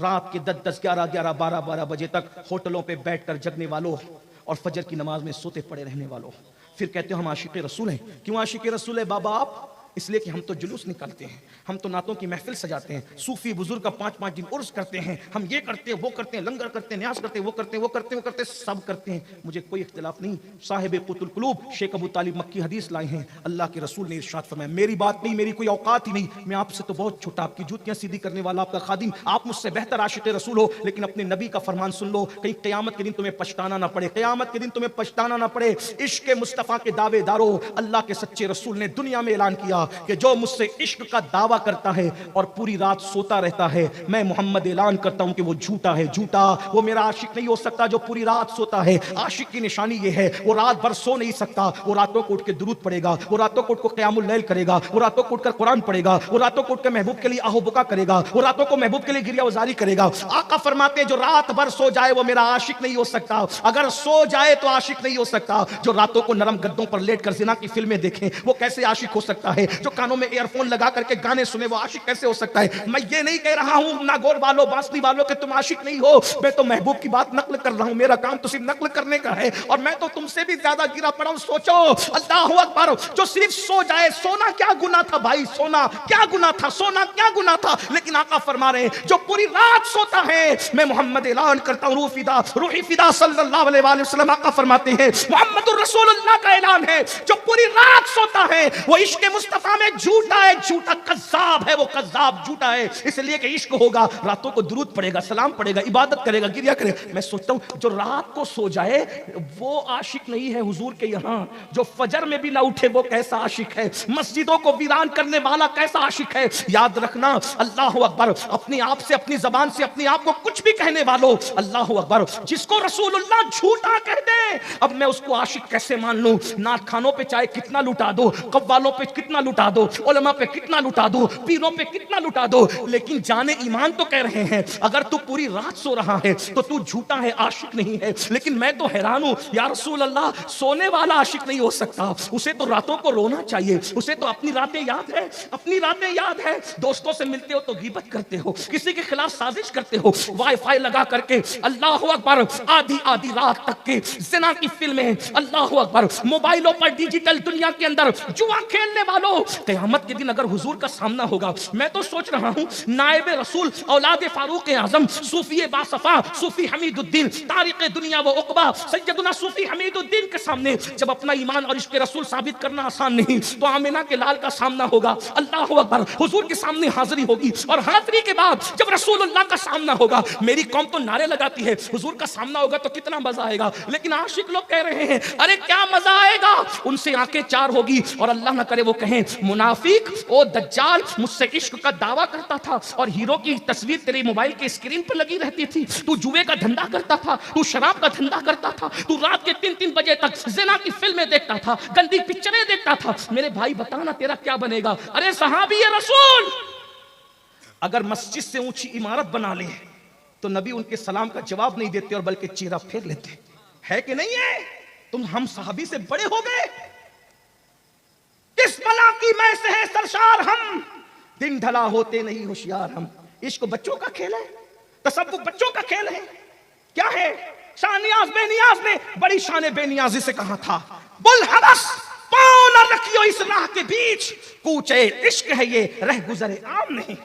रात के 10-10, 11-11, 12-12 बजे तक होटलों पे बैठकर जगने वालों और फजर की नमाज में सोते पड़े रहने वालों, फिर कहते हो हम आशिक़े रसूल हैं। क्यों आशिक़े रसूल है बाबा आप? इसलिए कि हम तो जुलूस निकालते हैं, हम तो नातों की महफिल सजाते हैं, सूफी बुजुर्ग का 5-5 दिन उर्स करते हैं, हम ये करते हैं वो करते हैं, लंगर करते हैं, न्यास करते हैं, वो करते हैं, वो करते हैं, वो करते हैं, सब करते हैं, मुझे कोई इख्तिलाफ नहीं। साहिब कुतुल कुलूब शेख अबू तालिब मक्की हदीस लाए हैं, अल्लाह के रसूल ने इरशाद फरमाया, मेरी बात नहीं, मेरी कोई औकात ही नहीं, मैं आपसे तो बहुत छोटा, आपकी जूतियां सीधी करने वाला आपका खादिम, आप मुझसे बेहतर आशिक़े रसूल हो, लेकिन अपने नबी का फरमान सुन लो, कहीं क़यामत के दिन तुम्हें पछताना ना पड़े, क़यामत के दिन तुम्हें पछताना ना पड़े। इश्क़ मुस्तफ़ा के दावेदारों, अल्लाह के सच्चे रसूल ने दुनिया में ऐलान किया कि जो मुझसे इश्क का दावा करता है और पूरी रात सोता रहता है, मैं मोहम्मद ऐलान करता हूं कि वो झूठा है, झूठा, वो मेरा आशिक नहीं हो सकता जो पूरी रात सोता है। आशिक की निशानी ये है, वो रात भर सो नहीं सकता, वो रातों को उठ के दुरूद पड़ेगा, वो रातों को उठ को क़यामुल लैल करेगा, वो रातों को उठकर कुरान पढ़ेगा, वो रातों को उठकर महबूब के लिए आहोबुका करेगा, वो रातों को महबूब के लिए गिरिया वजारी करेगा। आका फरमाते हैं जो रात भर सो जाए वो मेरा आशिक नहीं हो सकता, अगर सो जाए तो आशिक नहीं हो सकता। जो रातों को नरम गद्दों पर लेट कर जिना की फिल्में देखें वो कैसे आशिक हो सकता है? जो कानों में ईयरफोन लगा करके गाने सुने वो आशिक कैसे हो सकता है? मैं ये नहीं कह रहा हूं नागौर वालों, बांसुरी वालों कि तुम आशिक नहीं हो, मैं तो महबूब की बात नकल कर रहा हूं, मेरा काम तो सिर्फ नकल करने का है, और मैं तो तुमसे भी ज्यादा गिरा पड़ा हूं। सोचो, अल्लाहु अकबर, जो सिर्फ सो जाए, सोना क्या गुनाह था भाई, सोना क्या गुनाह था, सोना क्या गुनाह था, लेकिन आका फरमा रहे हैं जो पूरी रात सोता है, मैं मोहम्मद ऐलान करता हूं, रूही फिदा सल्लल्लाहु अलैहि वसल्लम, आका फरमाते हैं मोहम्मदुर रसूलुल्लाह का ऐलान है, जो पूरी रात सोता है वो इश्क मुस्तफा में झूठा है, झूठा कज़्ज़ाब है, वो कज़्ज़ाब झूठा है। इसलिए कि इश्क होगा, रातों को दुरूद पड़ेगा, सलाम पड़ेगा, इबादत करेगा, गिरिया करेगा। मैं सोचता हूं जो रात को सो जाए वो आशिक नहीं है हुजूर के यहां, जो फजर में भी ना उठे वो कैसा आशिक है, मस्जिदों को वीरान करने वाला कैसा आशिक है। याद रखना, अल्लाह अकबर, अपने आप से, अपनी जबान से अपने आप को कुछ भी कहने वालों, अल्लाह अकबर, जिसको रसूलुल्लाह झूठा कह दे, अब मैं उसको आशिक कैसे मान लूं? नात खानों पे चाहे कितना लुटा दो, कव्वालों पे कितना लुटा दो, उलमा पे कितना लुटा दो, पीरों पे कितना लुटा दो, लेकिन जाने ईमान तो कह रहे हैं अगर तू पूरी रात सो रहा है तो तू झूठा है, आशिक नहीं है। लेकिन मैं तो हैरान हूं, या रसूल अल्लाह, सोने वाला आशिक नहीं हो सकता, उसे तो रातों को रोना चाहिए, उसे तो अपनी रातें याद है, अपनी रातें याद है। दोस्तों से मिलते हो तो गीबत करते हो, किसी के खिलाफ साजिश करते हो, वाईफाई लगा करके अल्लाह अकबर आधी आधी रात तक के जिना की फिल्में, अल्लाह अकबर, मोबाइलों पर डिजिटल दुनिया के अंदर जुआ खेलने वालों, क़यामत के दिन अगर हुजूर का सामना होगा, मैं तो सोच रहा हूं नायब रसूल औलाद फारूक आजम सूफी बासफा सूफी हमीदुद्दीन तारिक दुनिया व उक़बा सैयदना सूफी हमीदुद्दीन के सामने जब अपना ईमान और इश्क़ रसूल साबित करना आसान नहीं, तो आमिना के लाल का सामना होगा, अल्लाह अकबर, हुजूर के सामने हाजिरी होगी, और हाजिरी के बाद जब रसूलुल्लाह का सामना होगा, मेरी कौम तो नारे लगाती है हुजूर का सामना होगा तो कितना मजा आएगा, लेकिन आशिक लोग कह रहे हैं अरे क्या मजा आएगा, उनसे आंखें चार होगी, और अल्लाह ना करे वो कहें मुनाफिक, ओ दज्जाल, मुझसे इश्क का दावा करता था और हीरो की तस्वीर तेरे मोबाइल के स्क्रीन पर लगी रहती थी, तू जुए का धंधा करता था, तू शराब का धंधा करता था, तू रात के 3-3 बजे तक ज़िना की फिल्में देखता था, गंदी पिक्चरें देखता था, मेरे भाई बता ना तेरा क्या बनेगा। अरे सहाबी रसूल अगर मस्जिद से ऊंची इमारत बना ले तो नबी उनके सलाम का जवाब नहीं देते और बल्कि चेहरा फेर लेते, है कि नहीं है? तुम हम सहाबी से बड़े हो गए, किस बला की मैं से है सरशार हम, दिन ढला होते नहीं होशियार हम। इश्क बच्चों का खेल है, तसव्वुफ बच्चों का खेल है, क्या है? शानियाज बेनियाज ने बड़ी शान बेनियाजी से कहा था, बुल हवस पाँव न रखियो इस राह के बीच, कूचे इश्क है ये रह गुजरे आम नहीं।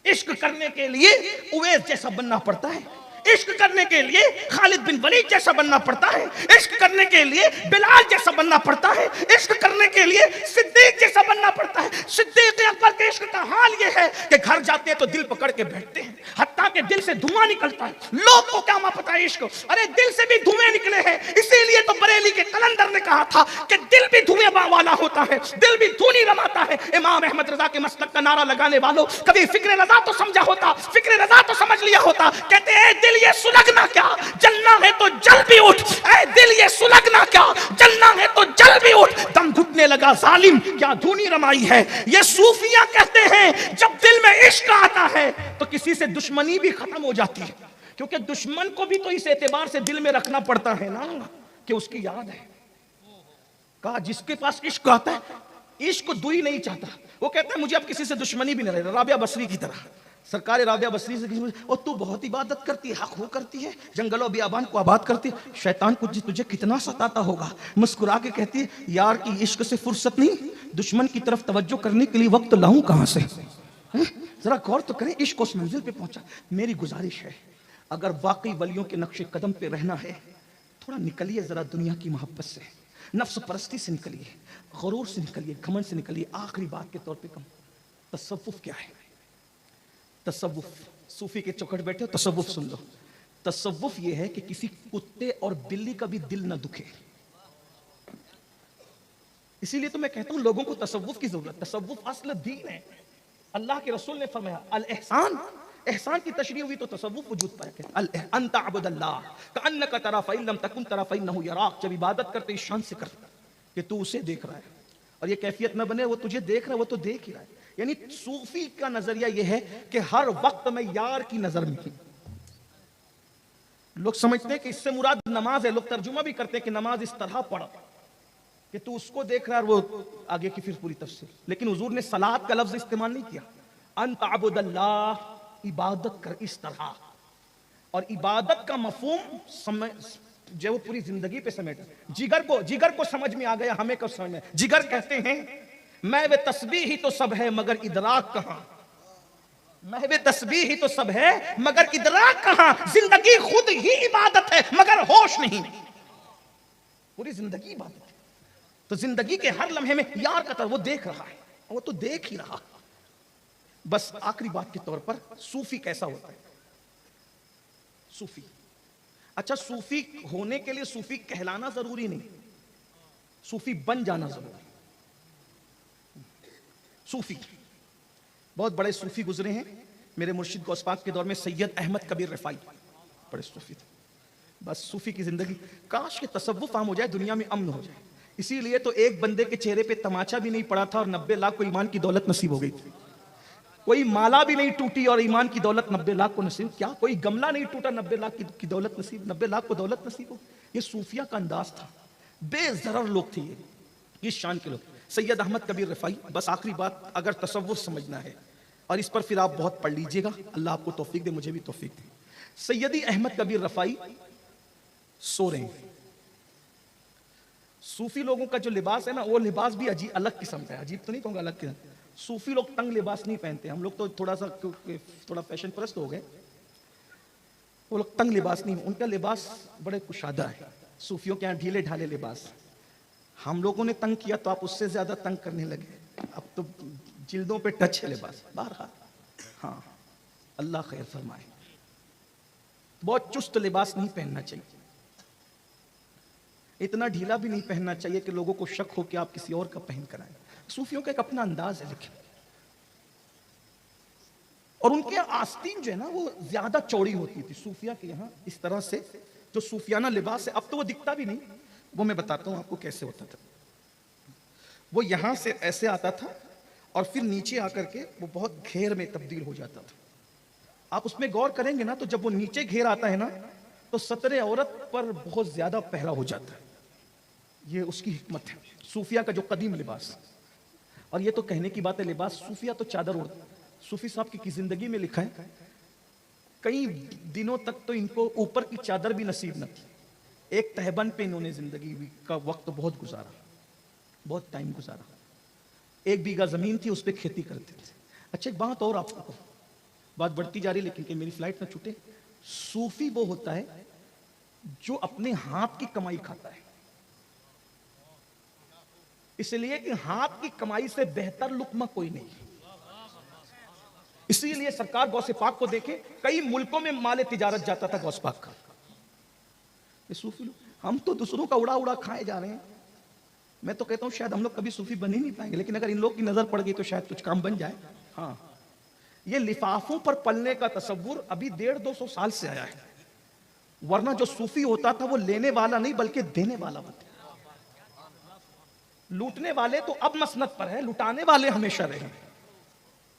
इश्क करने के लिए उवैस जैसा बनना पड़ता है, इश्क करने के लिए खालिद बिन वलीद जैसा बनना पड़ता है, इश्क करने के लिए बिलाल जैसा बनना पड़ता है, इश्क करने के लिए सिद्दीक जैसा बनना पड़ता है। सिद्दीक अकबर के इश्क का हाल ये है कि घर जाते हैं तो दिल पकड़ के बैठते हैं, हत्ता के दिल से धुआं निकलता है। लोग को क्या पता है इश्क, अरे दिल से भी धुएं निकले हैं, इसीलिए तो बरेली के कलंदर ने कहा था कि दिल भी धुएं वाला होता है, दिल भी धूनी रमाता है। इमाम अहमद रजा के मसलक का नारा लगाने वालों, कभी फिक्र रजा तो समझा होता, फिक्र रजा तो समझ लिया होता। कहते हैं दिल ये सुलगना क्या, जलना है तो जल भी उठ, ऐ दिल ये सुलगना क्या, जलना है तो जल भी उठ। दम घुटने लगा जालिम, क्या धूनी रमाई है। ये सूफिया कहते हैं जब दिल में इश्क आता है तो किसी से दुश्मनी भी खत्म हो जाती है, क्योंकि दुश्मन को भी तो इस एतबार से दिल में रखना पड़ता है ना कि उसकी याद है। कहा जिसके पास इश्क आता है, इश्क दुई नहीं चाहता, वो कहता है मुझे अब किसी से दुश्मनी भी नहीं रहे, राबिया बसरी की तरह। सरकार राबिया बसरी से किसी और तू बहुत इबादत करती है, हक हो करती है, जंगलों बियाबान को आबाद करती है, शैतान को तुझे कितना सताता होगा। मुस्कुरा के कहती है यार की इश्क से फुर्सत नहीं, दुश्मन की तरफ तवज्जो करने के लिए वक्त लाऊं कहां से। जरा गौर तो करें, इश्क उस मंजिल पे पहुंचा। मेरी गुजारिश है अगर वाकई वलियों के नक्शे कदम पे रहना है, थोड़ा निकलिए जरा दुनिया की मोहब्बत से, नफ्स परस्ती से निकलिए, गुरूर से निकलिए, घमंड से निकलिए। आखिरी बात के तौर पे कम, तसव्वुफ क्या है? तसव्वुफ, सूफी के चौखट बैठे हो, तसव्वुफ सुन लो। तसव्वुफ ये है कि किसी कुत्ते और बिल्ली का भी दिल ना दुखे। इसीलिए तो मैं कहता हूं लोगों को तसव्वुफ की जरूरत। तसव्वुफ असल दीन है। अल्लाह के रसूल ने फरमाया अल एहसान, एहसान की तशरीह हुई तो तसव्वुफ वजूद पाया। अल अंता अबुदल्लाह कअन्नका तरा फइन लम तकुन तरा फइन्नहु यराक। जब इबादत करते इस शान से कर कि तू उसे देख रहा है, और ये कैफियत न बने वो तुझे देख रहा है, वो तो देख ही रहा है। यानी सूफी का नजरिया ये है कि हर वक्त में यार की नजर में ही। लोग समझते हैं कि इससे मुराद नमाज है, लोग तर्जुमा भी करते हैं कि नमाज इस तरह पढ़ कि तू उसको देख रहा है, और वो आगे की फिर पूरी तफसीर। लेकिन हुजूर ने सलात का लफ्ज इस्तेमाल नहीं किया। अंत अबुदल्लाह, इबादत कर इस तरह। और इबादत का मफहूम समय जो वो पूरी जिंदगी पे समेट। जिगर को समझ में आ गया, हमें कब समझ में? जिगर कहते हैं मैं वे तस्बीह ही तो सब है मगर इदराक कहां। मैं वे तस्बीह ही तो सब है मगर इदराक कहां। जिंदगी खुद ही इबादत है मगर होश नहीं। पूरी जिंदगी इबादत है। तो जिंदगी के हर लम्हे में यार का वो देख रहा है, वो तो देख ही रहा। बस आखिरी बात के तौर पर सूफी कैसा होता है? सूफी, अच्छा सूफी होने के लिए सूफी कहलाना जरूरी नहीं, सूफी बन जाना जरूरी। सूफी बहुत बड़े सूफी गुजरे हैं मेरे मुर्शिद गौस पाक के दौर में। सैयद अहमद कबीर रिफाई बड़े सूफी थे। बस सूफी की जिंदगी, काश के तसव्वुफ आम हो जाए, दुनिया में अमन हो जाए। इसीलिए तो एक बंदे के चेहरे पे तमाचा भी नहीं पड़ा था और 90 लाख को ईमान की दौलत नसीब हो गई थी। कोई माला भी नहीं टूटी और ईमान की दौलत 90 लाख को नसीब। क्या कोई गमला नहीं टूटा, 90 लाख की दौलत नसीब, 90 लाख को दौलत नसीब हो। ये सूफिया का अंदाज था। बेजरर लोग थे ये शान के लोग। सैयद अहमद कबीर रिफाई। बस आखिरी बात, अगर तसव्वुर समझना है, और इस पर फिर आप बहुत पढ़ लीजिएगा, अल्लाह आपको तौफीक दे, मुझे भी तौफीक दे। सैयदी अहमद कबीर रिफाई सो रहे हैं। सूफी लोगों का जो लिबास है ना, वो लिबास भी अजीब अलग किस्म का है। अजीब तो नहीं कहूँगा, अलग किस्म। सूफी लोग तंग लिबास नहीं पहनते। हम लोग तो थोड़ा फैशन परस्त हो गए। वो लोग तंग लिबास नहीं, उनका लिबास बड़े कुशादा है। सूफियों के यहाँ ढीले ढाले लिबास। हम लोगों ने तंग किया तो आप उससे ज्यादा तंग करने लगे। अब तो जिल्दों पे टच है लिबास। बहरहाल हाँ, अल्लाह खैर फरमाए। बहुत चुस्त लिबास नहीं पहनना चाहिए, इतना ढीला भी नहीं पहनना चाहिए कि लोगों को शक हो कि आप किसी और का पहन कर आए। सूफियों का एक अपना अंदाज है लेकिन, और उनके आस्तीन जो है ना वो ज्यादा चौड़ी होती थी। सूफिया के यहाँ इस तरह से जो सूफियाना लिबास है, अब तो वो दिखता भी नहीं। वो मैं बताता हूं आपको कैसे होता था। वो यहां से ऐसे आता था और फिर नीचे आकर के वो बहुत घेर में तब्दील हो जाता था। आप उसमें गौर करेंगे ना, तो जब वो नीचे घेर आता है ना, तो सतरे औरत पर बहुत ज्यादा पहरा हो जाता है। ये उसकी हिकमत है, सूफिया का जो कदीम लिबास। और ये तो कहने की बात है, लिबास सूफिया तो चादर ओढ़ते। सूफी साहब की जिंदगी में लिखा है कई दिनों तक तो इनको ऊपर की चादर भी नसीब न थी। एक तहबन पे इन्होंने जिंदगी का वक्त बहुत गुजारा, बहुत टाइम गुजारा। 1 बीघा जमीन थी, उस पर खेती करते थे। अच्छा एक बात और आपको, बात बढ़ती जा रही लेकिन कि मेरी फ्लाइट ना छूटे। सूफी वो होता है जो अपने हाथ की कमाई खाता है, इसलिए कि हाथ की कमाई से बेहतर लुक्मा कोई नहीं। इसीलिए सरकार गौसे पाक को देखे, कई मुल्कों में माले तिजारत जाता था गौस पाक का। ये सूफी लोग, हम तो दूसरों का उड़ा उड़ा खाए जा रहे हैं। मैं तो कहता हूं शायद हम लोग कभी सूफी बन ही नहीं पाएंगे, लेकिन अगर इन लोग की नजर पड़ गई तो शायद कुछ काम बन जाए। हाँ, ये लिफाफों पर पलने का तसव्वुर अभी 150-200 साल से आया है। वरना जो सूफी होता था वो लेने वाला नहीं बल्कि देने वाला होता। लूटने वाले तो अब मसनद पर है, लुटाने वाले हमेशा रहे।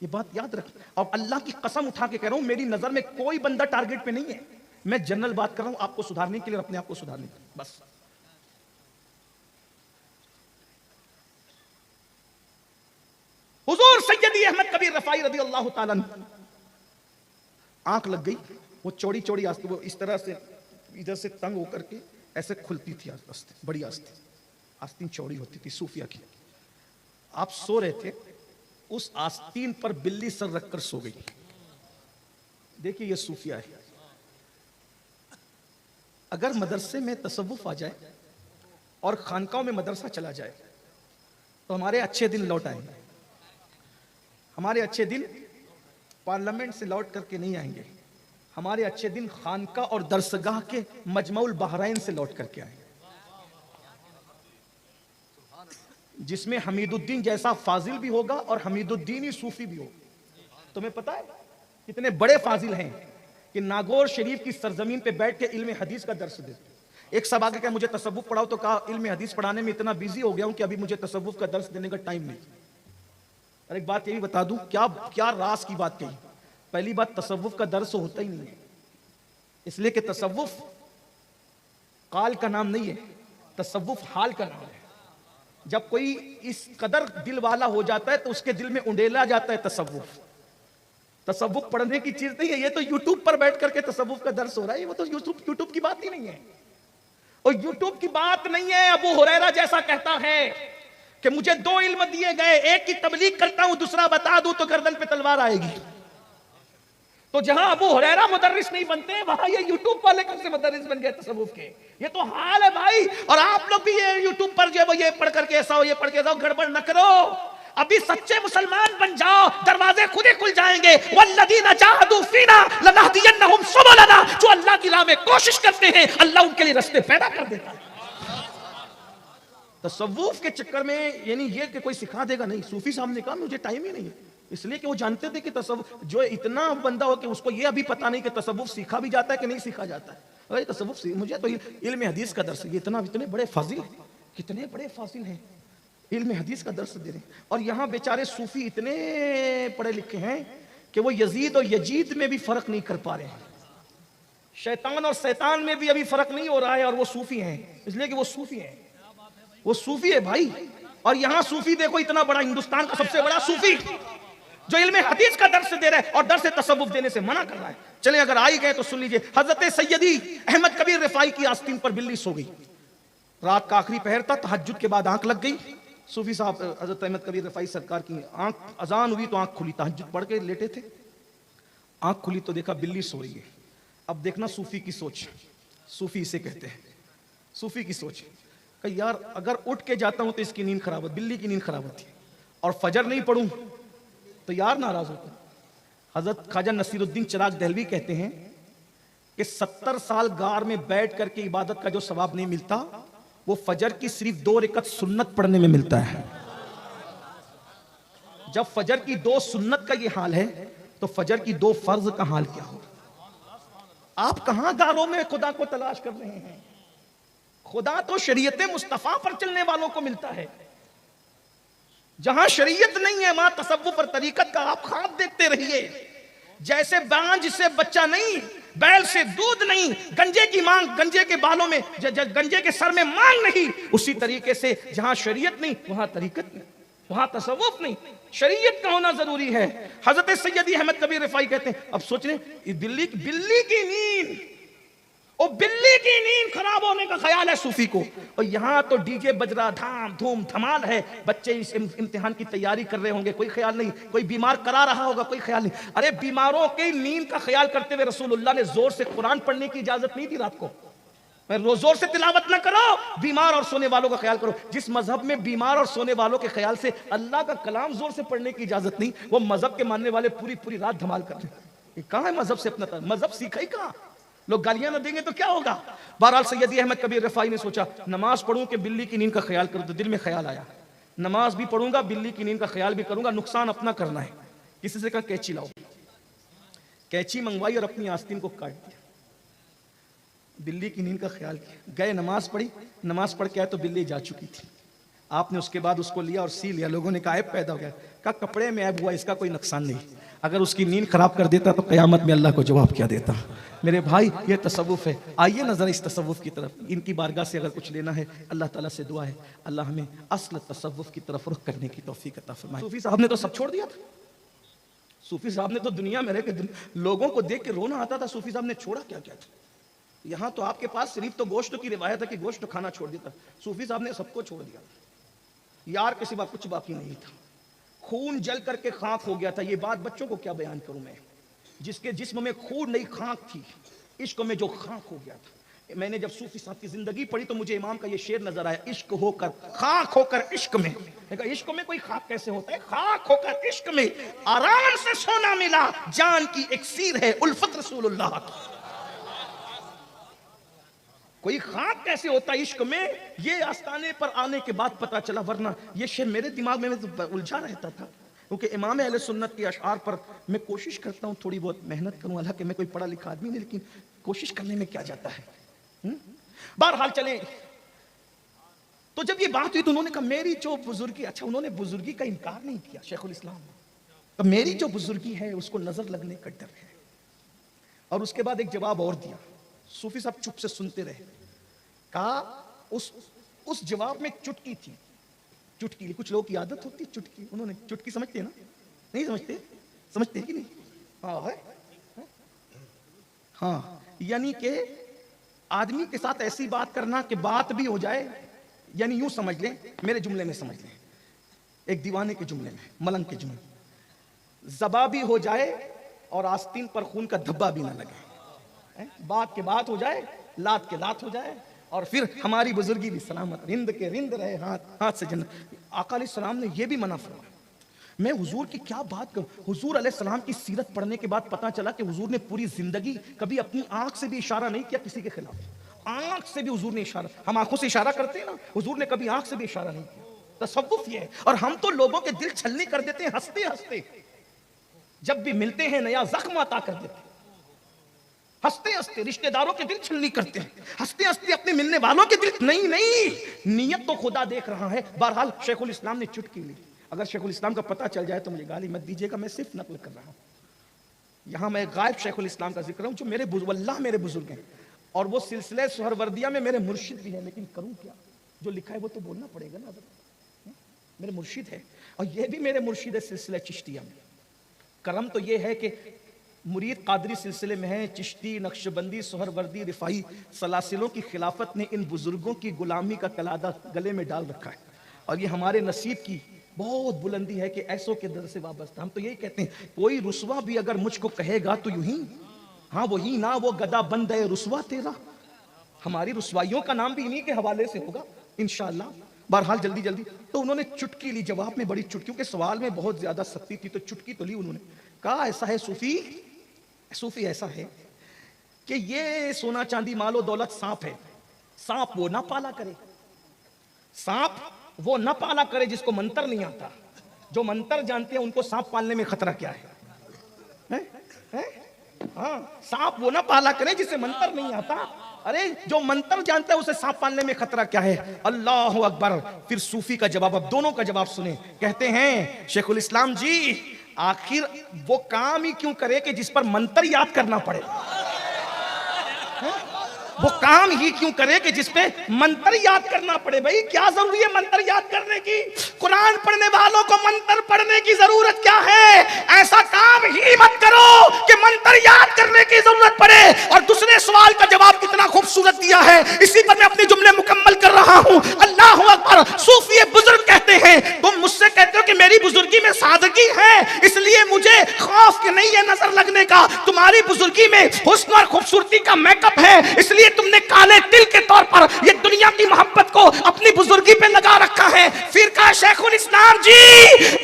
ये बात याद रख। और अल्लाह की कसम उठा के कह रहा हूं, मेरी नजर में कोई बंदा टारगेट पे नहीं है। मैं जनरल बात कर रहा हूं, आपको सुधारने के लिए, अपने आप को सुधारने के लिए बस। हुजूर सैयदी अहमद कबीर रफाई रज़ी अल्लाह ताला अन्हु आंख लग गई, वो चौड़ी चौड़ी आस्तीन, वो इस तरह से इधर से तंग होकर के ऐसे खुलती थी आस्तीन, बड़ी आस्तीन, आस्तीन चौड़ी होती थी सूफिया की। आप सो रहे थे, उस आस्तीन पर बिल्ली सर रखकर सो गई। देखिए ये सूफिया है। अगर मदरसे में तसव्वुफ आ जाए और खानकाओं में मदरसा चला जाए तो हमारे अच्छे दिन लौट आएंगे। हमारे अच्छे दिन पार्लियामेंट से लौट करके नहीं आएंगे, हमारे अच्छे दिन खानका और दरसगाह के मजमउल बहरैन से लौट करके आएंगे, जिसमें हमीदुद्दीन जैसा फाजिल भी होगा और हमीदुद्दीन ही सूफी भी होगा। तुम्हें पता है कितने बड़े फाजिल हैं कि नागौर शरीफ की सरजमीन पे बैठ के इल्म हदीस का दर्स देते। एक सब आगे क्या मुझे तसव्वुफ पढ़ाओ, तो कहा इल्म हदीस पढ़ाने में इतना बिजी हो गया हूं कि अभी मुझे तसव्वुफ का दर्स देने का टाइम नहीं। और एक बात ये भी बता दूं, क्या क्या राज की बात कही। पहली बात, तसव्वुफ का दर्स होता ही नहीं है, इसलिए कि तसव्वुफ काल का नाम नहीं है, तसव्वुफ हाल का नाम है। जब कोई इस कदर दिल वाला हो जाता है तो उसके दिल में उंडेला जाता है तसव्वुफ। तसव्वुफ पढ़ने की चीज नहीं है, ये तो यूट्यूब पर बैठ करके तसव्वुफ का दर्स हो रहा है, वो तो यूट्यूब की बात ही नहीं है। और यूट्यूब की बात नहीं है। अबू हुरैरा जैसा कहता है कि मुझे दो इल्म दिए गए, एक की तबलीग करता हूं, दूसरा बता दूं तो गर्दन पे तलवार आएगी। तो जहां अबू हुरैरा मुदर्रिस नहीं बनते, वहां ये यूट्यूब वाले कब से मुदर्रिस बन गए तसव्वुफ के? ये तो हाल है भाई। और आप लोग भी ये यूट्यूब पर जो ये पढ़ करके ऐसा हो, ये पढ़ के जाओ, गड़बड़ न करो। अभी सच्चे मुसलमान बन जाओ, दरवाजे खुद ही खुल जाएंगे। वल्लदीना जाहदू फीना लनहदियन्नहुम सुबुलना, जो अल्लाह की राह में कोशिश करते हैं अल्लाह उनके लिए रास्ते पैदा कर देता है। तसव्वुफ के चक्कर में यानी ये कि कोई सिखा देगा नहीं। सूफी साहब ने कहा मुझे टाइम ही नहीं है, इसलिए कि वो जानते थे कि तसव्वुफ जो इतना बंदा हो कि उसको ये अभी पता नहीं कि तसव्वुफ सीखा भी जाता है कि नहीं सीखा जाता है। अरे तसव्वुफ मुझे तो इल्म हदीस का दर्स, ये इतने बड़े फाजिल, कितने बड़े फाजिल हैं, इल्म हदीस का दर्स दे रहे हैं। और यहाँ बेचारे सूफी इतने पढ़े लिखे हैं कि वो यजीद और यजीद में भी फर्क नहीं कर पा रहे हैं, शैतान और शैतान में भी अभी फर्क नहीं हो रहा है, और वो सूफी हैं, इसलिए कि वो सूफी हैं, वो सूफी है भाई। और यहाँ सूफी देखो, इतना बड़ा, हिंदुस्तान का सबसे बड़ा सूफी जो इल्म हदीस का दर्स दे रहा है और दर्स तसव्वुफ देने से मना कर रहा है। चले अगर आ ही गए तो सुन लीजिए। हजरत सैयदी अहमद कबीर रिफाई की आस्तीन पर बिल्ली सो गई। रात का आखिरी पहर था, तहज्जुद के बाद आंख लग गई। सूफी साहब हजरत अहमद कबीर रिफाई सरकार की आंख, अजान हुई तो आंख खुली, तहज्जुद पढ़ के लेटे थे, आंख खुली तो देखा बिल्ली सो रही है। अब देखना सूफी की सोच, सूफी इसे कहते हैं, सूफी की सोच कि यार अगर उठ के जाता हूं तो इसकी नींद खराब है, बिल्ली की नींद खराब होती है, और फजर नहीं पढ़ूं तो यार नाराज होता है। हजरत ख्वाजा नसीरुद्दीन चिराग दहलवी कहते हैं कि 70 साल गार में बैठ करके इबादत का जो सवाब नहीं मिलता, वो फजर की सिर्फ 2 रकअत सुन्नत पढ़ने में मिलता है। जब फजर की 2 सुन्नत का ये हाल है तो फजर की 2 फर्ज का हाल क्या हो? आप कहां गारों में खुदा को तलाश कर रहे हैं? खुदा तो शरीयत मुस्तफा पर चलने वालों को मिलता है। जहां शरीयत नहीं है वहां तसव्वुफ और तरीकत का आप ख्वाब देखते रहिए। जैसे बांझ से बच्चा नहीं, बैल से दूध नहीं, गंजे की मांग, गंजे के बालों में, गंजे के सर में मांग नहीं, उसी तरीके से जहां शरीयत नहीं वहां तरीकत नहीं, वहां तसव्वुफ नहीं, शरीयत का होना जरूरी है। हजरत सैयदी अहमद कबीर रिफाई कहते हैं, अब सोच रहे बिल्ली की नींद, और बिल्ली की नींद खराब होने का ख्याल है सूफी को, और यहां तो डीजे बज रहा, धाम धूम धमाल है, बच्चे इस इम्तिहान की तैयारी कर रहे होंगे, कोई ख्याल नहीं, कोई बीमार करा रहा होगा, कोई ख्याल नहीं। अरे बीमारों की नींद का ख्याल करते हुए रसूलुल्लाह ने जोर से कुरान पढ़ने की इजाजत नहीं दी रात को। जोर से तिलावत ना करो, बीमार और सोने वालों का ख्याल करो। जिस मजहब में बीमार और सोने वालों के ख्याल से अल्लाह का कलाम जोर से पढ़ने की इजाजत नहीं, वो मजहब के मानने वाले पूरी पूरी रात धमाल कर रहे हैं। कहां है मजहब से अपना, मजहब सीखा ही कहां? लोग गालियां ना देंगे तो क्या होगा। बहरहाल सैयदी अहमद कबीर रिफाई ने सोचा नमाज पढ़ूं कि बिल्ली की नींद का ख्याल करूं, तो दिल में ख्याल आया नमाज भी पढ़ूंगा, बिल्ली की नींद का ख्याल भी करूंगा, नुकसान अपना करना है। किसी से कहा कैंची लाओ, कैंची मंगवाई और अपनी आस्तीन को काट दिया, बिल्ली की नींद का ख्याल किया, गए नमाज पढ़ी, नमाज पढ़ के आए तो बिल्ली जा चुकी थी। आपने उसके बाद उसको लिया और सी लिया, लोगों ने कहा ऐब पैदा हो गया, कहा कपड़े में ऐब हुआ, इसका कोई नुकसान नहीं, अगर उसकी नींद खराब कर देता तो क़यामत में अल्लाह को जवाब क्या देता। मेरे भाई ये तसव्वुफ है। आइए नजर इस तसव्वुफ की तरफ, इनकी बारगाह से अगर कुछ लेना है, अल्लाह ताला से दुआ है अल्लाह हमें असल तसव्वुफ की तरफ रुख करने की तौफीक अता फरमाए। सूफी साहब ने तो सब छोड़ दिया था, सूफी साहब ने तो दुनिया में रह के लोगों को देख के रोना आता था। सूफी साहब ने छोड़ा क्या क्या था? यहाँ तो आपके पास सिर्फ तो गोश्त की रिवायत है कि गोश्त खाना छोड़ देता। सूफी साहब ने सबको छोड़ दिया यार, के सिवा कुछ बाकी नहीं था। खून जल करके खाक हो गया था। ये बात बच्चों को क्या बयान करूं मैं, जिसके जिस्म में खून नहीं खाक थी, इश्क में जो खाक हो गया था। मैंने जब सूफी साहब की जिंदगी पढ़ी तो मुझे इमाम का ये शेर नजर आया, इश्क होकर खाक होकर इश्क में। इश्क में कोई खाक कैसे होता है? खाक होकर इश्क में आराम से सोना मिला, जान की इक्सीर है उल्फत रसूलुल्लाह। कोई खाक कैसे होता है इश्क में? ये आस्ताने पर आने के बाद पता चला, वरना ये शेर मेरे दिमाग में तो उलझा रहता था। क्योंकि इमाम अहले सुन्नत के अशआर पर मैं कोशिश करता हूँ थोड़ी बहुत मेहनत करूँ, हालांकि मैं कोई पढ़ा लिखा आदमी नहीं, लेकिन कोशिश करने में क्या जाता है। बहरहाल चले, तो जब ये बात हुई तो उन्होंने कहा मेरी जो बुजुर्गी, अच्छा उन्होंने बुजुर्गी का इनकार नहीं किया शेखुल इस्लाम, तो मेरी जो बुजुर्गी है उसको नजर लगने का डर है। और उसके बाद एक जवाब और दिया। सूफी साहब चुप से सुनते रहे। कहा उस जवाब में चुटकी थी। चुटकी कुछ लोगों की आदत होती है चुटकी। उन्होंने चुटकी समझते हैं ना? नहीं समझते? समझते हैं कि नहीं? हाँ है, हाँ, यानी कि आदमी के साथ ऐसी बात करना कि बात भी हो जाए, यानी यूं समझ लें, मेरे जुमले में समझ लें, एक दीवाने के जुमले में, मलंग के जुमले, ज़बा भी हो जाए और आस्तीन पर खून का धब्बा भी ना लगे। बात के बात हो जाए, लात के लात हो जाए, और फिर हमारी बुजुर्गी भी सलामत, रिंद के रिंद रहे, हाथ हाथ से जन्नत। आका अलैहिस्सलाम ने यह भी मना फरमाया। मैं हुजूर की क्या बात करूं, हुजूर अलैहिस्सलाम की सीरत पढ़ने के बाद पता चला कि हुजूर ने पूरी जिंदगी कभी अपनी आंख से भी इशारा नहीं किया किसी के खिलाफ। आंख से भी हुजूर ने इशारा, हम आंखों से इशारा करते हैं ना, हुजूर ने कभी आंख से भी इशारा नहीं किया। तसव्वुफ ये है। और हम तो लोगों के दिल छलनी कर देते हैं हंसते हंसते, जब भी मिलते हैं नया जख्म अता कर देते हैं, हंसते हंसते रिश्तेदारों के दिल छलनी करते हैं, हंसते हंसते अपने मिलने वालों के दिल। नहीं नहीं, नियत तो खुदा देख रहा है। बहरहाल शेखुल इस्लाम ने चुटकी ली। अगर शेखुल इस्लाम का पता चल जाए तो मुझे गाली मत दीजिएगा, मैं सिर्फ नकल कर रहा हूं। यहां मैं गायब शेखुल इस्लाम का जिक्र हूं, जो मेरे वल्लाह मेरे बुजुर्ग हैं, और वो सिलसिले सुहरवर्दिया में मेरे मुर्शिद भी हैं। लेकिन करूं क्या, जो लिखा है वो तो बोलना पड़ेगा ना। मेरे मुर्शिद है, और ये भी मेरे मुर्शिद है सिलसिला चिश्तिया में। करम तो ये है कि मुरीद कादरी सिलसिले में है, चिश्ती, नक्शबंदी, सोहरवर्दी, रिफाई सलासिलों की खिलाफत ने इन बुजुर्गों की गुलामी का कलादा गले में डाल रखा है। और ये हमारे नसीब की बहुत बुलंदी है कि ऐसों के दर से वाबस्ता। हम तो यही कहते हैं, कोई रुसवा भी अगर मुझको कहेगा तो यूं ही, हाँ वही ना, वो गदा बंद है रुसवा तेरा। हमारी रुसवाइयों का नाम भी इन्हीं के हवाले से होगा इंशाअल्लाह। बहरहाल जल्दी जल्दी तो उन्होंने चुटकी ली, जवाब में बड़ी चुटकियों के सवाल में बहुत ज्यादा सख्ती थी, तो चुटकी तो ली उन्होंने। कहा ऐसा है सूफी ऐसा है कि ये सोना चांदी मालो दौलत सांप है, सांप वो ना पाला करे, सांप वो न पाला करे जिसको मंत्र नहीं आता। जो मंत्र जानते हैं उनको सांप पालने में खतरा क्या है? हाँ, सांप वो न पाला करे जिसे मंत्र नहीं आता। अरे जो मंत्र जानता है उसे सांप पालने में खतरा क्या है? अल्लाह अकबर। फिर सूफी का जवाब, अब दोनों का जवाब सुने। कहते हैं शेखुल इस्लाम जी, आखिर वो काम ही क्यों करे कि जिस पर मंत्र याद करना पड़े? वो काम ही क्यों करे कि जिसपे मंत्र याद करना पड़े? भाई क्या जरूरी है मंत्र याद करने की? कुरान पढ़ने वालों को मंत्र पढ़ने की जरूरत क्या है? ऐसा काम ही मत करो कि मंत्र याद करने की जरूरत पड़े। और दूसरे सवाल का जवाब कितना खूबसूरत दिया है, इसी पर मैं अपने जुमले मुकम्मल कर रहा हूं। अल्लाह अकबर। सूफी बुजुर्ग कहते हैं, तुम मुझसे कहते हो कि मेरी बुजुर्गी में सादगी है, इसलिए मुझे खौफ के नहीं है नजर लगने का। तुम्हारी बुजुर्गी में हुस्न और खूबसूरती का मेकअप है, इसलिए तुमने काले तिल के तौर पर ये दुनिया की मोहब्बत को अपनी बुजुर्गी पे लगा रखा है। फिर कहा शेखुल इस्लाम जी,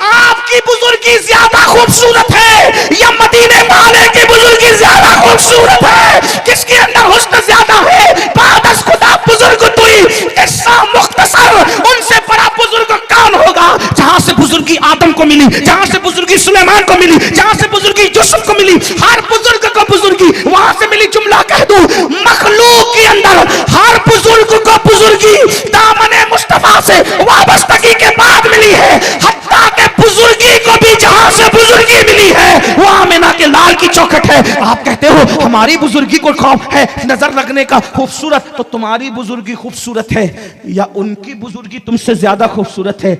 आपकी बुजुर्गी ज्यादा खूबसूरत है या मदीने वाले की बुजुर्गी ज्यादा खूबसूरत है? किसके अंदर हुस्न ज्यादा है? बादस खुदा बुजुर्ग तुई, किस्सा मुख्तसर, उनसे बड़ा बुजुर्ग कौन होगा? जहां से बुजुर्गी आदम को मिली, जहां से बुजुर्गी सुलेमान को मिली, जहां से बुजुर्गी यूसुफ को मिली, हर बुजुर्ग को बुजुर्गी वहां से मिली। जुमला कह दूं, मखलूक के अंदर हर बुजुर्ग को बुजुर्गी दामने मुस्तफा से वाबस्तगी के बाद मिली है। हत्ता के बुजुर्गी को भी जहां से बुजुर्गी मिली है वो आमिना के लाल की चौखट है। आप कहते हो हमारी बुजुर्गी को खौफ है नजर लगने का खूबसूरत, तो तुम्हारी बुजुर्गी खूबसूरत है या उनकी बुजुर्गी तुमसे ज्यादा खूबसूरत है?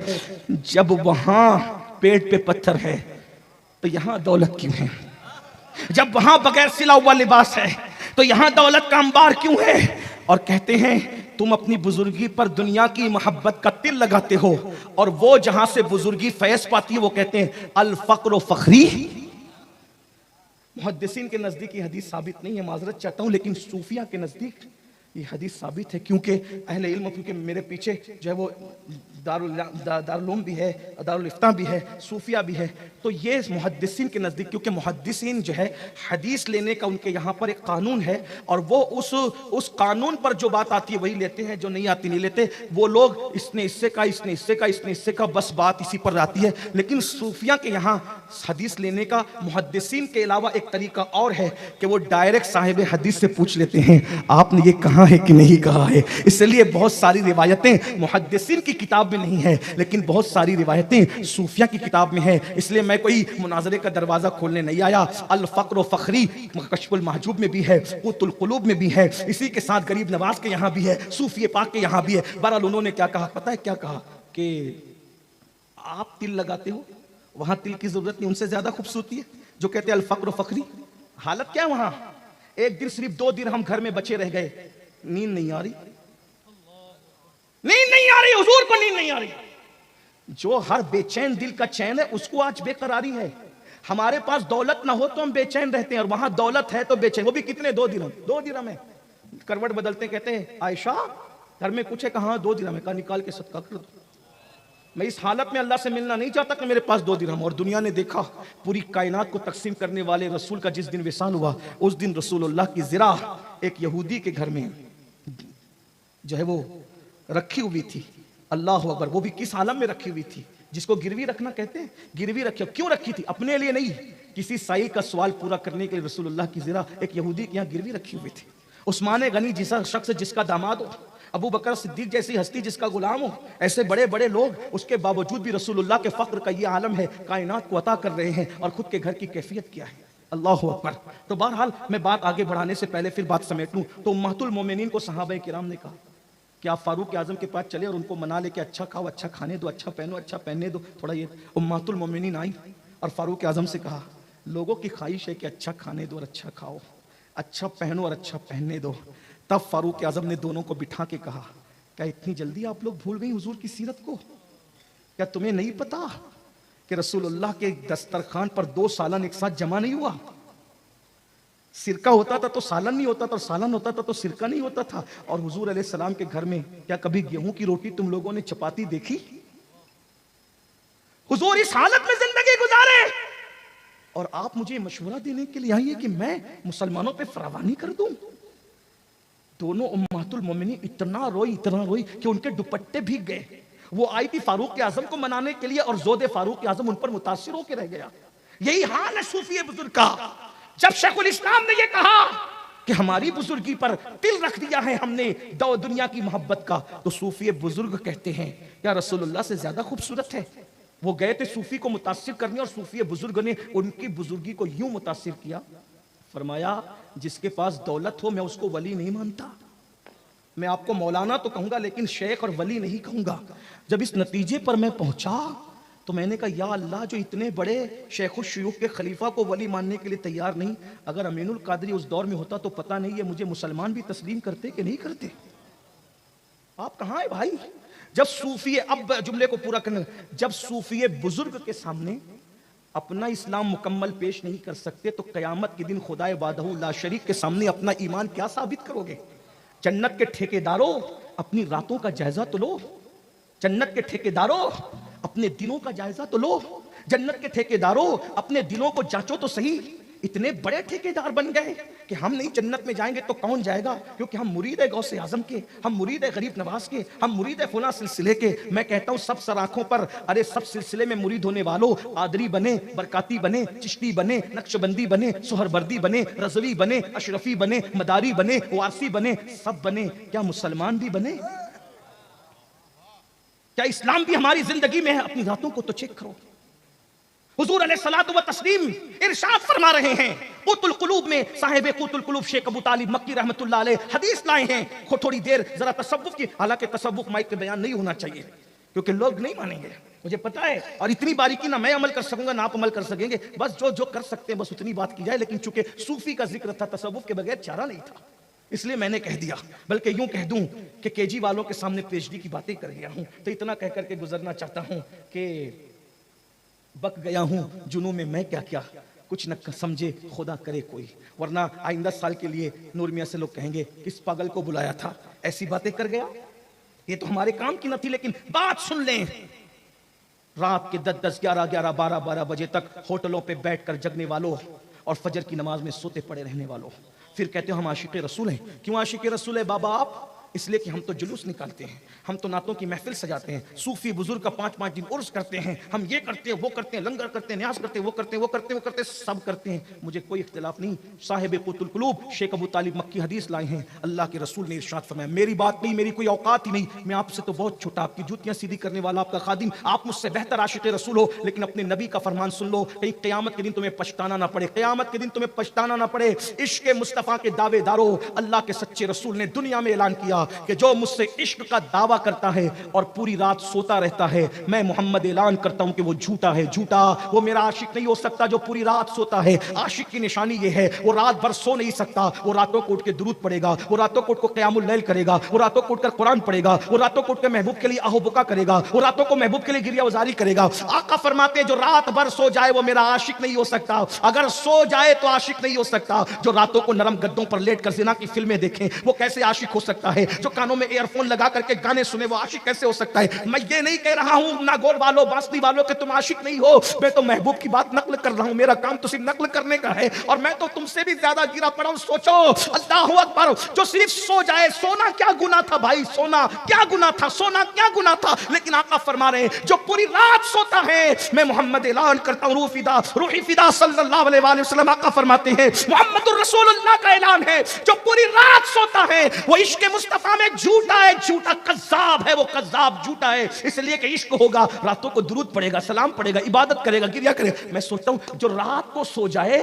जब वहां पेट पे पत्थर है तो तो यहां दौलत क्यों है? जब वहां बगैर सिला हुआ लिबास है तो यहां दौलत का अंबार क्यों है? और कहते हैं तुम अपनी बुजुर्गी पर दुनिया की मोहब्बत का तिल लगाते हो, और वो जहां से बुजुर्गी फैज पाती है वो कहते हैं अल फक्र फखरी। मुहद्दिसीन के नजदीक ये हदीस साबित नहीं है, माजरत चाहता हूं, लेकिन सूफिया के नजदीक ये हदीस साबित है, क्योंकि अहले इल्म, क्योंकि मेरे पीछे जो है वो दारुल भी है, दारुल इफ्ता भी है, सूफिया भी है, तो ये मुहद्दिसीन के नज़दीक, क्योंकि मुहद्दिसीन जो है हदीस लेने का उनके यहाँ पर एक कानून है, और वो उस कानून पर जो बात आती है वही लेते हैं, जो नहीं आती नहीं लेते। वो लोग इसने इससे का, इसने इससे का, इसने इससे का, बस बात इसी पर आती है। लेकिन सूफिया के यहाँ हदीस लेने का मुहद्दिसीन के अलावा एक तरीका और है कि वो डायरेक्ट साहिब हदीस से पूछ लेते हैं आपने ये कहा है कि नहीं कहा है। इसलिए बहुत सारी रिवायतें मुहद्दिसीन की किताब में नहीं है, लेकिन बहुत सारी रिवायतें सूफिया की किताब में है। इसलिए मैं कोई मुनाजरे का दरवाजा खोलने नहीं आया। अल फक्र फखरी कश्फुल महजूब में भी है, कुतुल कुलूब में भी है, इसी के साथ गरीब नवाज के यहाँ भी है, सूफी पाक के यहाँ भी है। बहरहाल उन्होंने क्या कहा पता है? क्या कहा कि आप तिल लगाते हो, वहां तिल की जरूरत नहीं, उनसे ज्यादा खूबसूरती है। जो कहते हैं अल फक्र फखरी, हालत क्या है वहां? एक दिन सिर्फ 2 दिन हम घर में बचे रह गए, नींद नहीं आ रही, नींद नहीं आ रही, हुजूर को नींद नहीं आ रही। जो हर बेचैन दिल का चैन है उसको आज बेकरारी है। हमारे पास दौलत ना हो तो हम बेचैन रहते हैं, और वहां दौलत है तो बेचैन, वो भी कितने? 2 दिरहम है। करवट बदलते कहते हैं आयशा घर में कुछ है, कहा 2 दिरहम है, कहा निकाल के सदका कर दो। मैं इस हालत में अल्लाह से मिलना नहीं चाहता कि मेरे पास 2 दिरहम। और दुनिया ने देखा पूरी कायनात को तकसीम करने वाले रसूल का जिस दिन विसाल हुआ, उस दिन रसूलुल्लाह की ज़िरा एक यहूदी के घर में जो है वो रखी हुई थी। अल्लाह अकबर, वो भी किस आलम में रखी हुई थी जिसको गिरवी रखना कहते हैं। गिरवी रखी, क्यों रखी थी? अपने लिए नहीं, किसी साइल का सवाल पूरा करने के लिए रसूलुल्लाह की ज़िरा एक यहूदी के यहाँ गिरवी रखी हुई थी। उस्मान गनी जैसा शख्स जिसका दामाद हो, अबू बकर सिद्दीक जैसी हस्ती जिसका गुलाम हो, ऐसे बड़े बड़े लोग, उसके बावजूद भी रसूलुल्लाह के फक्र का ये आलम है, कायनात को अता कर रहे हैं, और खुद के घर की कैफियत क्या है। अल्लाह अकबर। तो बहरहाल मैं बात आगे बढ़ाने से पहले फिर बात समेट लूं, तो उम्मतुल मोमिनीन को सहाबा किराम ने कहा कि आप फारूक आजम के पास चले और उनको मना ले कि अच्छा खाओ, अच्छा खाने दो, अच्छा पहनो, अच्छा पहनने दो थोड़ा। ये उम्मतुल मोमिनीन आई और फारूक आजम से कहा लोगों की ख्वाहिश है कि अच्छा खाने दो और अच्छा खाओ, अच्छा पहनो और अच्छा पहनने दो। तब फारूक आजम ने दोनों को बिठा के कहा क्या इतनी जल्दी आप लोग भूल गई हुजूर की सीरत को? क्या तुम्हें नहीं पता कि रसूलुल्लाह के दस्तरखान पर 2 सालन एक साथ जमा नहीं हुआ? सिरका होता था तो सालन नहीं होता था, और सालन होता था तो सिरका नहीं होता था। और हुजूर अलैहि सलाम के घर में क्या कभी गेहूं की रोटी तुम लोगों ने चपाती देखी? हुजूर इस हालत में जिंदगी गुजारे और आप मुझे मशवरा देने के लिए आई है कि मैं मुसलमानों पे फरावानी कर दूं। दोनों उम्मतुल मोमिनीन इतना रोई कि उनके दुपट्टे भीग गए। वो आई थी फारूक आजम को मनाने के लिए और जोदे फारूक आजम उन पर मुतासिर होकर रह गया। यही हाल है सूफी बुजुर्ग का। जब शेखुल इस्लाम ने यह कहा कि हमारी बुजुर्गी पर तिल रख दिया है हमने दुनिया की मोहब्बत का, तो सूफी बुजुर्ग कहते हैं क्या रसूलुल्लाह से ज्यादा खूबसूरत है? वो गए थे सूफी को मुतासिर करने और सूफी बुजुर्ग ने उनकी बुजुर्गी को यूं मुतासिर किया, फरमाया जिसके पास दौलत हो मैं उसको वली नहीं मानता। मैं आपको मौलाना तो कहूंगा लेकिन शेख और वली नहीं कहूंगा। जब इस नतीजे पर मैं पहुंचा तो मैंने कहा या अल्लाह, जो इतने बड़े शेख शयूख के खलीफा को वली मानने के लिए तैयार नहीं, अगर अमीनुल कादरी उस दौर में होता तो पता नहीं है मुझे मुसलमान भी तस्लीम करते कि नहीं करते। आप कहाँ है भाई? जब सूफी, अब जुमले को पूरा करने, जब सूफी बुजुर्ग के सामने अपना इस्लाम मुकम्मल पेश नहीं कर सकते तो कयामत के दिन खुदाए वादहू ला शरीक के सामने अपना ईमान क्या साबित करोगे? जन्नत के ठेकेदारों अपनी रातों का जायजा तो लो, जन्नत के ठेकेदारों अपने दिनों का जायजा तो लो, जन्नत के ठेकेदारों अपने दिलों को जांचो तो सही। इतने बड़े ठेकेदार बन गए कि हम नहीं जन्नत में जाएंगे तो कौन जाएगा, क्योंकि हम मुरीद है गौसे आजम के, हम मुरीद है गरीब नवाज के, हम मुरीद है फुला सिलसिले के। मैं कहता हूं सब सराखों पर, अरे सब सिलसिले में मुरीद होने वालों, आदरी बने, बरकाती बने, चिश्ती बने, नक्शबंदी बने, सोहरबर्दी बने, रजवी बने, अशरफी बने, मदारी बने, वारसी बने, सब बने, क्या मुसलमान भी बने? क्या इस्लाम भी हमारी जिंदगी में है? अपनी रातों को तो चेक करो। हुजूर अलैहिस्सलातु व तस्लीम इरशाद फरमा रहे हैं, कुतुल कुलूब में साहिब कुतुल कुलूब शेख अबू तालिब मक्की रहमतुल्लाह अलैह हदीस लाए हैं। थोड़ी देर जरा तसव्वुफ की, हालांकि तसव्वुफ माइक पे बयान नहीं होना चाहिए क्योंकि लोग नहीं मानेंगे, मुझे पता है। और इतनी बारीकी ना मैं अमल कर सकूंगा ना आप अमल कर सकेंगे, बस जो जो कर सकते हैं बस उतनी बात की जाए। लेकिन चूंकि सूफी का जिक्र था, तसव्वुफ के बगैर चारा नहीं था, इसलिए मैंने कह दिया। बल्कि यूं कह दूं कि केजी वालों के सामने पीएचडी की बातें कर गया हूं। तो इतना कह करके गुजरना चाहता हूं कि बक गया हूं जुनून में मैं क्या क्या, कुछ न समझे खुदा करे कोई, वरना आइंदा साल के लिए नूर मियां से लोग कहेंगे किस पागल को बुलाया था, ऐसी बातें कर गया। ये तो हमारे काम की न थी। लेकिन बात सुन लें, रात के 10-10, 11-11, 12-12 बजे तक होटलों पे बैठकर जगने वालों और फजर की नमाज में सोते पड़े रहने वालों, फिर कहते हो हम आशिक़े रसूल हैं। क्यों आशिक़े रसूल है बाबा आप? इसलिए कि हम तो जुलूस निकालते हैं, हम तो नातों की महफिल सजाते हैं, सूफी बुजुर्ग का 5-5 दिन उर्स करते हैं, हम ये करते हैं वो करते हैं, लंगर करते हैं, न्याज करते हैं, वो करते हैं वो करते हैं वो करते हैं, सब करते हैं, मुझे कोई इख्तिलाफ नहीं। साहिब कुतुल कुलूब शेख अबू तालिब मक्की हदीस लाए हैं, अल्लाह के रसूल ने इरशाद फरमाया, मेरी बात नहीं, मेरी कोई औकात ही नहीं, मैं आपसे तो बहुत छोटा, आपकी जूतियां सीधी करने वाला आपका खादिम, आप मुझसे बेहतर आशिक़े रसूल हो, लेकिन अपने नबी का फरमान सुन लो, कहीं क़यामत के दिन तुम्हें पछताना ना पड़े, क़यामत के दिन तुम्हें पछताना ना पड़े। इश्क़ मुस्तफ़ा के दावेदारों, अल्लाह के सच्चे रसूल ने दुनिया में ऐलान किया कि जो मुझसे इश्क का दावा करता है और पूरी रात सोता रहता है, मैं मोहम्मद ऐलान करता हूं कि वो झूठा है, झूठा, वो मेरा आशिक नहीं हो सकता जो पूरी रात सोता है। आशिक की निशानी ये है, वो रात भर सो नहीं सकता, वो रातों को उठ के दुरूद पड़ेगा, वो रातों को उठ को क़यामुल लैल करेगा, वो रातों को उठकर कुरान पढ़ेगा, वो रातों को उठ के महबूब के लिए आहोबुका करेगा, वो रातों को महबूब के लिए गिरिया उजारी करेगा। आका फरमाते हैं जो रात भर सो जाए वो मेरा आशिक नहीं हो सकता, अगर सो जाए तो आशिक नहीं हो सकता। जो रातों को नरम गद्दों पर लेट कर ज़िना की फिल्में देखें वो कैसे आशिक हो सकता है? जो कानों में ईयरफोन लगा करके गाने सुने वो आशिक कैसे हो सकता है? मैं ये नहीं कह रहा हूं नागौर वालों, बांसुरी वालों कि तुम आशिक नहीं हो, मैं तो महबूब की बात नकल कर रहा हूं, मेरा काम तो सिर्फ नकल करने का है, और मैं तो तुमसे भी ज्यादा गिरा पड़ा हूं। सोचो, अल्लाहु अकबर, जो सिर्फ सो जाए, सोना क्या गुनाह था भाई, सोना क्या गुनाह था, सोना क्या गुनाह था? लेकिन आका फरमा रहे हैं जो पूरी रात सोता है, मैं मोहम्मद ऐलान करता हूं, रूही फिदा सल्लल्लाहु अलैहि वसल्लम, आका फरमाते हैं मोहम्मदुर रसूलुल्लाह का ऐलान है, जो पूरी रात सोता है वो इश्क़ मुस्तफ़ा में झूठा है, झूठा कज़्ज़ाब है, वो कज़्ज़ाब झूठा है। इसलिए कि इश्क होगा, रातों को दुरूद पड़ेगा, सलाम पड़ेगा, इबादत करेगा, गिरिया करेगा। मैं सोचता हूं जो रात को सो जाए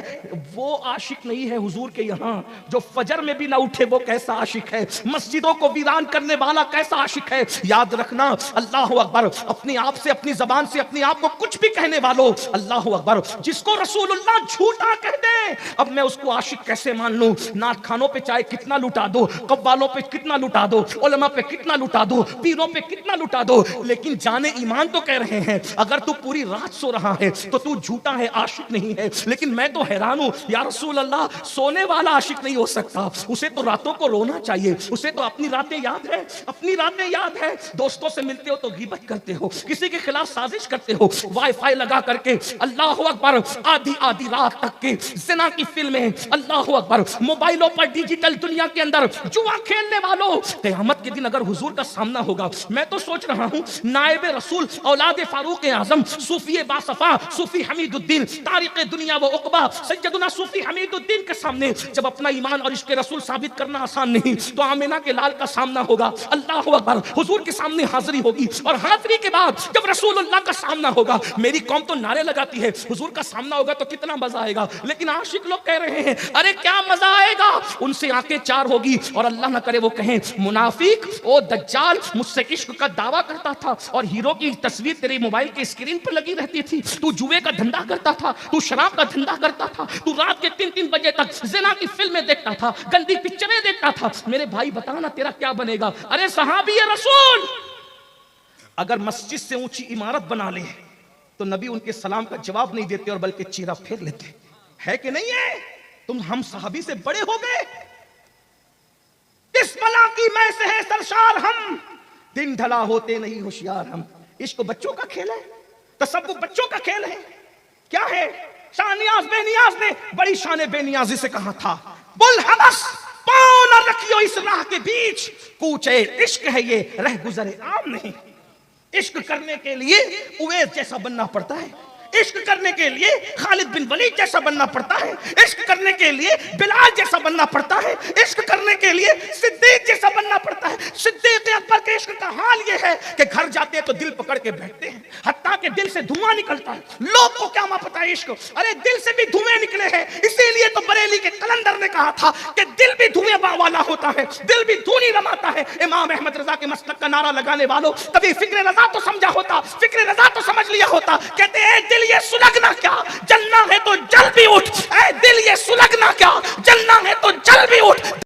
वो आशिक नहीं है हुजूर के यहाँ, जो फजर में भी ना उठे वो कैसा आशिक है, मस्जिदों को वीरान करने वाला कैसा आशिक है। याद रखना, अल्लाहु अकबर, अपने आप से, अपनी जबान से अपने आप को कुछ भी कहने वालों, अल्लाहु अकबर, जिसको रसूलुल्लाह झूठा कह दे, अब मैं उसको आशिक कैसे मान लूं? नात खानों पे चाहे कितना लुटा दो, कव्वालों पे कितना लुटा दो, उलमा पे कितना लुटा दो, पीरों पे कितना लुटा दो, लेकिन जाने ईमान तो कह रहे हैं अगर तू पूरी रात सो रहा है तो तू झूठा है, आशिक नहीं है। लेकिन मैं तो हैरान हूं, या रसूल अल्लाह, सोने वाला आशिक नहीं हो सकता, उसे तो रातों को रोना चाहिए, उसे तो अपनी रातें याद है, अपनी रातें याद है। दोस्तों से मिलते हो तो गीबत करते हो, किसी के खिलाफ साजिश करते हो, वाईफाई लगा करके अल्लाह अकबर आधी आधी रात तक के ज़िना की फिल्में, अल्लाह अकबर, मोबाइलों पर डिजिटल दुनिया के अंदर जुआ खेलने वालों, क़यामत के दिन अगर हुजूर का सामना होगा, मैं तो सोच रहा हूं नायब रसूल औलाद फारूक आजम सूफी बासफा सूफी हमीदुद्दीन तारिक दुनिया व उक़बा सैयदना सूफी हमीदुद्दीन के सामने जब अपना ईमान और इश्क़ रसूल साबित करना आसान नहीं, तो आमिना के लाल का सामना होगा, अल्लाह अकबर, हुजूर के सामने हाजिरी होगी, और हाजिरी के बाद जब रसूलुल्लाह का सामना होगा, मेरी कौम तो नारे लगाती है हुजूर का सामना होगा तो कितना मजा आएगा, लेकिन आशिक लोग कह रहे हैं अरे क्या मजा आएगा, उनसे आंखें चार होगी, और अल्लाह ना करे वो कहें मुनाफिक, ओ दज्जाल, मुझसे इश्क का दावा करता था और हीरो की तस्वीर तेरी मोबाइल की स्क्रीन पर लगी रहती थी, तू जुए का धंधा करता था, तू शराब का धंधा करता था, तू रात के 3-3 बजे तक ज़िना की फिल्में देखता था, गंदी पिक्चरें देखता था, मेरे भाई बता ना तेरा क्या बनेगा? अरे सहाबी रसूल अगर मस्जिद से ऊंची इमारत बना ले तो नबी उनके सलाम का जवाब नहीं देते और बल्कि चेहरा फेर लेते, है कि नहीं है? तुम हम सहाबी से बड़े हो गए, किस बला की मैं से है सरशार हम, दिन ढला होते नहीं होशियार हम। इश्क बच्चों का खेल है, तसव्वुफ बच्चों का खेल है, क्या है? शानियाज बेनियाज ने बड़ी शान बेनियाजी से कहा था, बुल हवस पाँव न रखियो इस राह के बीच, कूचे इश्क है ये रह गुजरे आम नहीं। इश्क करने के लिए उवैस जैसा बनना पड़ता है, इश्क करने के लिए खालिद बिन वलीद जैसा बनना पड़ता है, इश्क करने के लिए बिलाल जैसा बनना पड़ता है, इश्क करने के लिए सिद्दीक जैसा बनना पड़ता है। सिद्दीक अकबर के इश्क का हाल ये है कि घर जाते हैं तो दिल पकड़ के बैठते हैं, हत्ता के दिल से धुआं निकलता है। लोग को क्या पता है इश्क, अरे दिल से भी धुएं निकले हैं। इसीलिए तो बरेली के कलंदर ने कहा था कि दिल भी धुएं वाला होता है, दिल भी धूनी रमाता है। इमाम अहमद रजा के मसलक का नारा लगाने वालों, कभी फिक्र रजा तो समझा होता, फिक्र रजा तो समझ लिया होता। कहते हैं दिल ये सुलगना क्या, जलना है तो जल भी उठ। ऐ दिल ये सुलगना क्या, जलना है तो जल भी उठ।